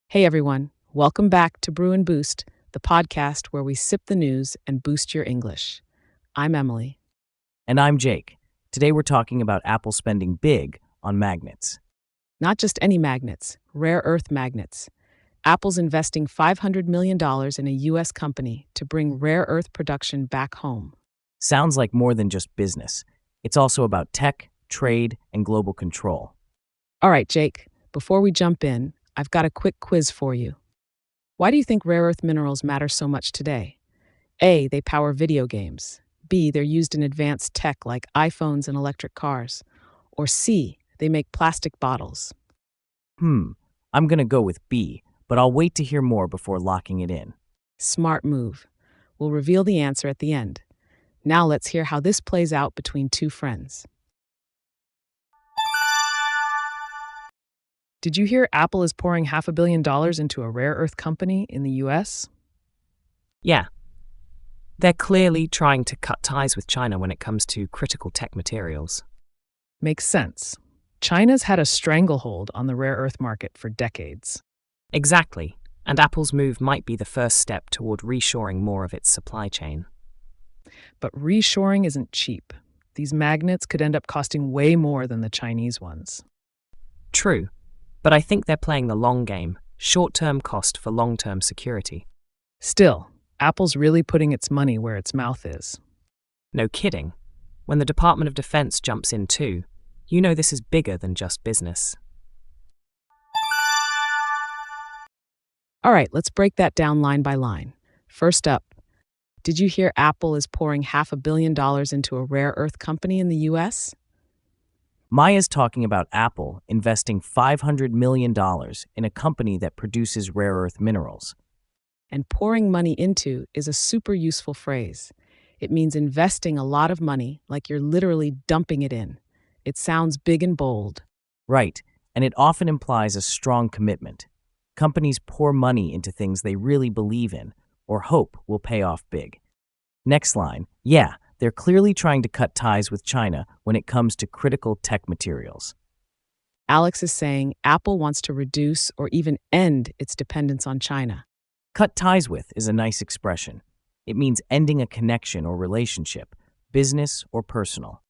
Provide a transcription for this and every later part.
Hey everyone, welcome back to Brew and Boost, the podcast where we sip the news and boost your English. I'm Emily. And I'm Jake. Today we're talking about Apple spending big on magnets. Not just any magnets, rare earth magnets. Apple's investing $500 million in a U.S. company to bring rare earth production back home. Sounds like more than just business. It's also about tech, trade, and global control. All right, Jake, before we jump in, I've got a quick quiz for you. Why do you think rare earth minerals matter so much today? A, they power video games. B, they're used in advanced tech like iPhones and electric cars. Or C, they make plastic bottles. I'm going to go with B, but I'll wait to hear more before locking it in. Smart move. We'll reveal the answer at the end. Now let's hear how this plays out between two friends. Did you hear Apple is pouring $500 million into a rare earth company in the US? Yeah, they're clearly trying to cut ties with China when it comes to critical tech materials. Makes sense. China's had a stranglehold on the rare earth market for decades. Exactly, and Apple's move might be the first step toward reshoring more of its supply chain. But reshoring isn't cheap. These magnets could end up costing way more than the Chinese ones. True, but I think they're playing the long game, short-term cost for long-term security. Still, Apple's really putting its money where its mouth is. No kidding. When the Department of Defense jumps in too, you know this is bigger than just business. All right, let's break that down line by line. First up, did you hear Apple is pouring $500 million into a rare earth company in the US? Maya's talking about Apple investing $500 million in a company that produces rare earth minerals. And pouring money into is a super useful phrase. It means investing a lot of money, like you're literally dumping it in. It sounds big and bold. Right, and it often implies a strong commitment. Companies pour money into things they really believe in or hope will pay off big. Next line, yeah, they're clearly trying to cut ties with China when it comes to critical tech materials. Alex is saying Apple wants to reduce or even end its dependence on China. Cut ties with is a nice expression. It means ending a connection or relationship, business or personal.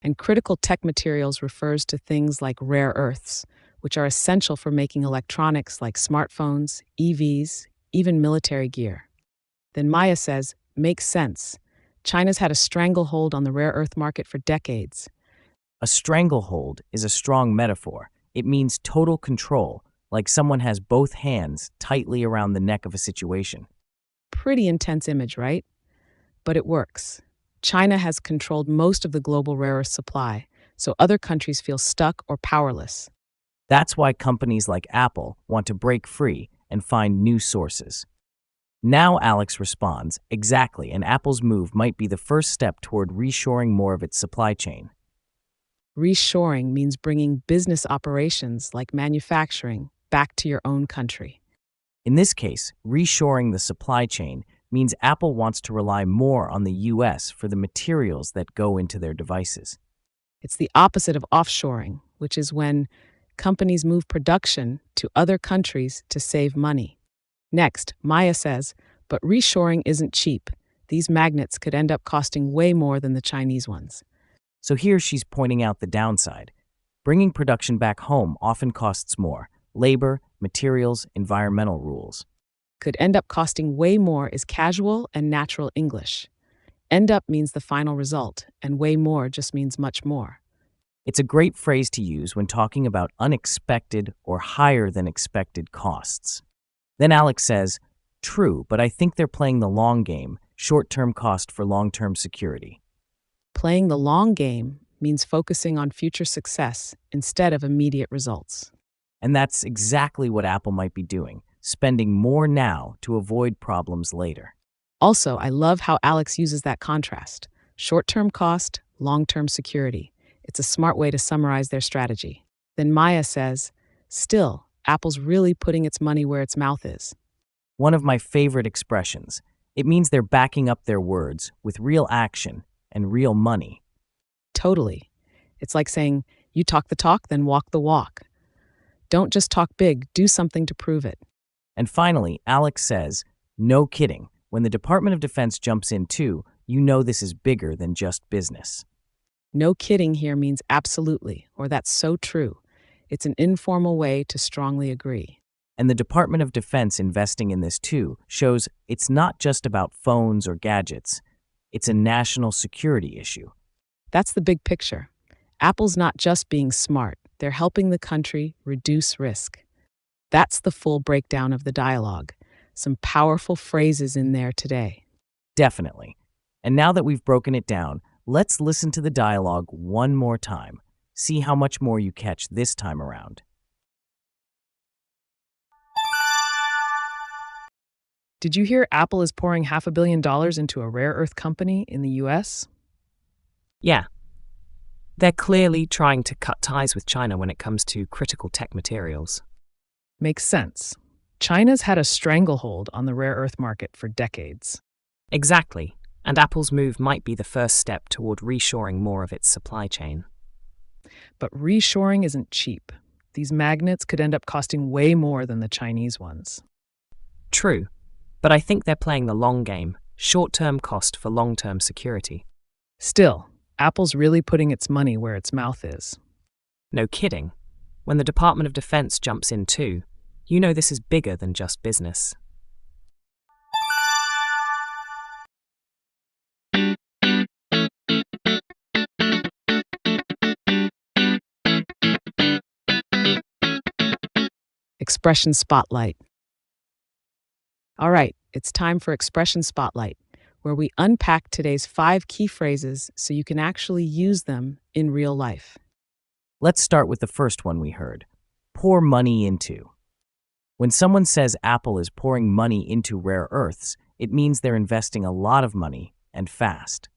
And critical tech materials refers to things like rare earths, which are essential for making electronics like smartphones, EVs, even military gear. Then Maya says, makes sense. China's had a stranglehold on the rare earth market for decades. A stranglehold is a strong metaphor. It means total control, like someone has both hands tightly around the neck of a situation. Pretty intense image, right? But it works. China has controlled most of the global rare earth supply, so other countries feel stuck or powerless. That's why companies like Apple want to break free and find new sources. Now Alex responds, exactly, and Apple's move might be the first step toward reshoring more of its supply chain. Reshoring means bringing business operations like manufacturing back to your own country. In this case, reshoring the supply chain means Apple wants to rely more on the US for the materials that go into their devices. It's the opposite of offshoring, which is when companies move production to other countries to save money. Next, Maya says, but reshoring isn't cheap. These magnets could end up costing way more than the Chinese ones. So here she's pointing out the downside. Bringing production back home often costs more: labor, materials, environmental rules. Could end up costing way more is casual and natural English. End up means the final result, and way more just means much more. It's a great phrase to use when talking about unexpected or higher than expected costs. Then Alex says, true, but I think they're playing the long game, short-term cost for long-term security. Playing the long game means focusing on future success instead of immediate results. And that's exactly what Apple might be doing, spending more now to avoid problems later. Also, I love how Alex uses that contrast. Short-term cost, long-term security. It's a smart way to summarize their strategy. Then Maya says, still, Apple's really putting its money where its mouth is. One of my favorite expressions. It means they're backing up their words with real action and real money. Totally. It's like saying, you talk the talk, then walk the walk. Don't just talk big, do something to prove it. And finally, Alex says, no kidding. When the Department of Defense jumps in too, you know this is bigger than just business. No kidding here means absolutely, or that's so true. It's an informal way to strongly agree. And the Department of Defense investing in this too shows it's not just about phones or gadgets. It's a national security issue. That's the big picture. Apple's not just being smart, they're helping the country reduce risk. That's the full breakdown of the dialogue. Some powerful phrases in there today. Definitely. And now that we've broken it down, let's listen to the dialogue one more time. See how much more you catch this time around. Did you hear Apple is pouring $500 million into a rare earth company in the US? Yeah, they're clearly trying to cut ties with China when it comes to critical tech materials. Makes sense. China's had a stranglehold on the rare earth market for decades. Exactly, and Apple's move might be the first step toward reshoring more of its supply chain. But reshoring isn't cheap. These magnets could end up costing way more than the Chinese ones. True, but I think they're playing the long game, short-term cost for long-term security. Still, Apple's really putting its money where its mouth is. No kidding. When the Department of Defense jumps in too, you know this is bigger than just business. Expression Spotlight. All right, it's time for Expression Spotlight, where we unpack today's 5 key phrases so you can actually use them in real life. Let's start with the first one we heard. Pour money into. When someone says Apple is pouring money into rare earths, it means they're investing a lot of money and fast.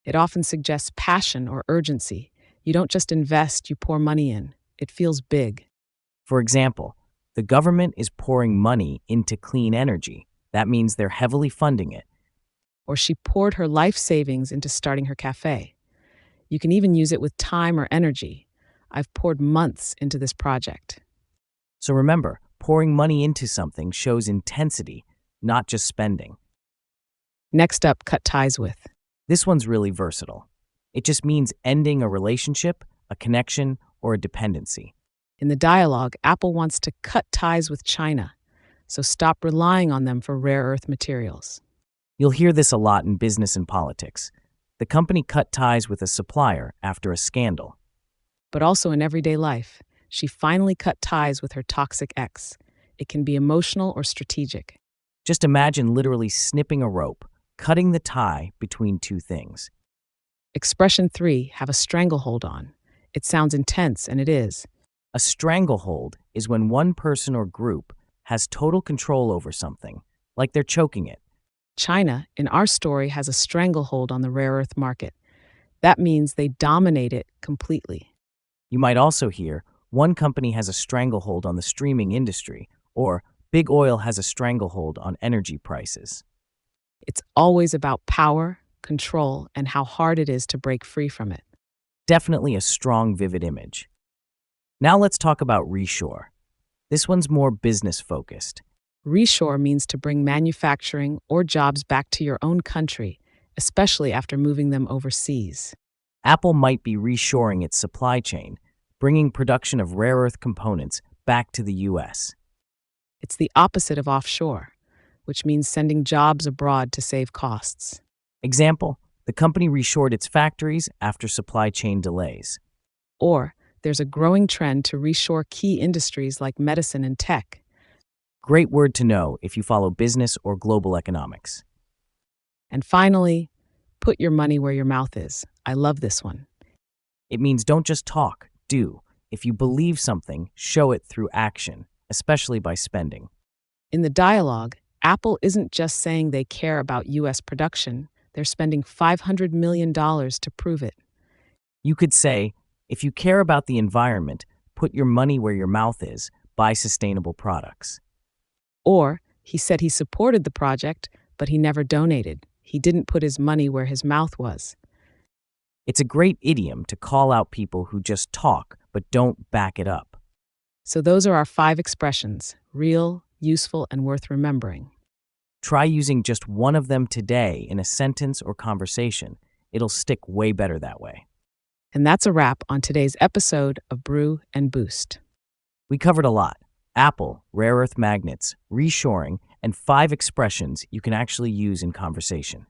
It often suggests passion or urgency. You don't just invest, you pour money in. It feels big. For example, the government is pouring money into clean energy. That means they're heavily funding it. Or she poured her life savings into starting her cafe. You can even use it with time or energy. I've poured months into this project. So remember, pouring money into something shows intensity, not just spending. Next up, cut ties with. This one's really versatile. It just means ending a relationship, a connection, or a dependency. In the dialogue, Apple wants to cut ties with China, so stop relying on them for rare earth materials. You'll hear this a lot in business and politics. The company cut ties with a supplier after a scandal. But also in everyday life, she finally cut ties with her toxic ex. It can be emotional or strategic. Just imagine literally snipping a rope, cutting the tie between two things. Expression 3, have a stranglehold on. It sounds intense, and it is. A stranglehold is when one person or group has total control over something, like they're choking it. China, in our story, has a stranglehold on the rare earth market. That means they dominate it completely. You might also hear, one company has a stranglehold on the streaming industry, or big oil has a stranglehold on energy prices. It's always about power, control, and how hard it is to break free from it. Definitely a strong, vivid image. Now let's talk about reshore. This one's more business-focused. Reshore means to bring manufacturing or jobs back to your own country, especially after moving them overseas. Apple might be reshoring its supply chain, bringing production of rare earth components back to the US. It's the opposite of offshore, which means sending jobs abroad to save costs. Example, the company reshored its factories after supply chain delays. Or there's a growing trend to reshore key industries like medicine and tech. Great word to know if you follow business or global economics. And finally, put your money where your mouth is. I love this one. It means don't just talk, do. If you believe something, show it through action, especially by spending. In the dialogue, Apple isn't just saying they care about US production, they're spending $500 million to prove it. You could say, if you care about the environment, put your money where your mouth is, buy sustainable products. Or, he said he supported the project, but he never donated. He didn't put his money where his mouth was. It's a great idiom to call out people who just talk but don't back it up. So those are our 5 expressions: real, useful, and worth remembering. Try using just one of them today in a sentence or conversation. It'll stick way better that way. And that's a wrap on today's episode of Brew and Boost. We covered a lot: Apple, rare earth magnets, reshoring, and 5 expressions you can actually use in conversation.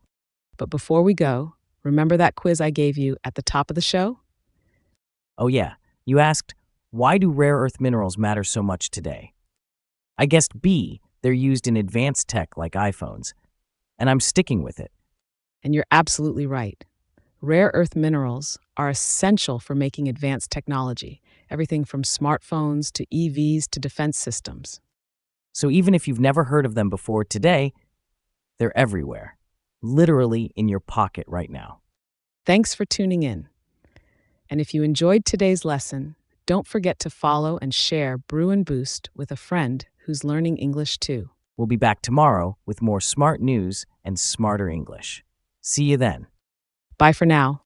But before we go, remember that quiz I gave you at the top of the show? Oh yeah, you asked, why do rare earth minerals matter so much today? I guessed B, they're used in advanced tech like iPhones. And I'm sticking with it. And you're absolutely right. Rare earth minerals are essential for making advanced technology, everything from smartphones to EVs to defense systems. So even if you've never heard of them before today, they're everywhere, literally in your pocket right now. Thanks for tuning in. And if you enjoyed today's lesson, don't forget to follow and share Brew and Boost with a friend who's learning English too. We'll be back tomorrow with more smart news and smarter English. See you then. Bye for now.